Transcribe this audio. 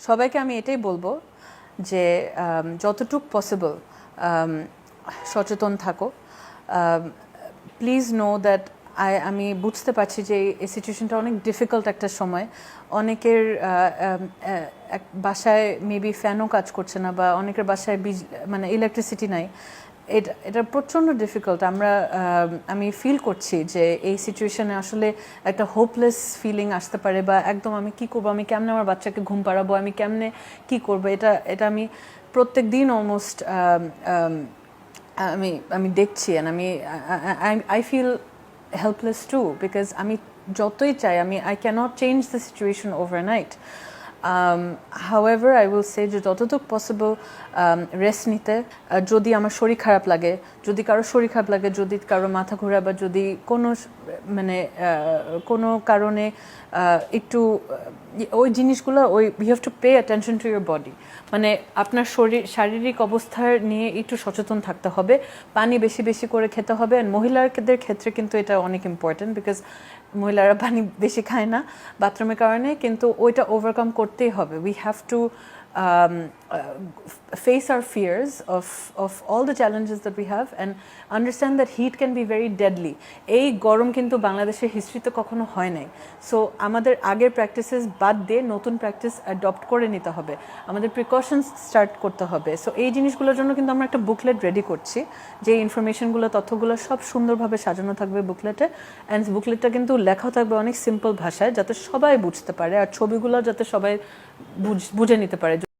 সবাইকে আমি এটাই বলবো যে যতটুকু পসিবল সচেতন থাকো। প্লিজ নো দ্যাট আমি বুঝতে পারছি যে এই সিচুয়েশনটা অনেক ডিফিকাল্ট একটা সময়। অনেকের বাসায় মেবি ফ্যানও কাজ করছে না, বা অনেকের বাসায় মানে ইলেকট্রিসিটি নাই। এটা প্রচণ্ড ডিফিকাল্ট। আমি ফিল করছি যে এই সিচুয়েশনে আসলে একটা হোপলেস ফিলিং আসতে পারে, বা একদম আমি কি করব, আমি কেমনে আমার বাচ্চাকে ঘুম পাড়াবো, আমি কেমনে কি করব। এটা আমি প্রত্যেক দিন অলমোস্ট আমি দেখছি। And I feel helpless too, because আমি যতই চাই I can't change the situation overnight. However I will say যে যতটুকু পসিবল রেস্ট নিতে। যদি আমার শরীর খারাপ লাগে, যদি কারো শরীর খারাপ লাগে, যদি কারো মাথা ঘোরা, বা যদি কোনো মানে কোনো কারণে একটু ওই জিনিসগুলো you have to pay attention to your body. মানে আপনার শারীরিক অবস্থার নিয়ে একটু সচেতন থাকতে হবে। পানি বেশি বেশি করে খেতে হবে। আর মহিলাদের ক্ষেত্রে কিন্তু এটা অনেক ইম্পর্টেন্ট, বিকজ মহিলারা পানি বেশি খায় না বাথরুমের কারণে, কিন্তু ওইটা ওভারকাম করতেই হবে। We have to face our fears of all the challenges that we have and understand that heat can be very deadly. এই গরম কিন্তু বাংলাদেশের হিস্ট্রিতে কখনো হয় নাই। সো আমাদের আগের প্র্যাকটিসেস বাদ দিয়ে নতুন প্র্যাকটিস অ্যাডপ্ট করে নিতে হবে, আমাদের প্রিকশনস স্টার্ট করতে হবে। সো এই জিনিসগুলোর জন্য কিন্তু আমরা একটা বুকলেট রেডি করছি, যে ইনফরমেশনগুলো, তথ্যগুলো সব সুন্দরভাবে সাজানো থাকবে বুকলেটে। অ্যান্ড বুকলেটটা কিন্তু লেখা থাকবে অনেক সিম্পল ভাষায়, যাতে সবাই বুঝতে পারে, আর ছবিগুলো যাতে সবাই বুঝে নিতে পারে।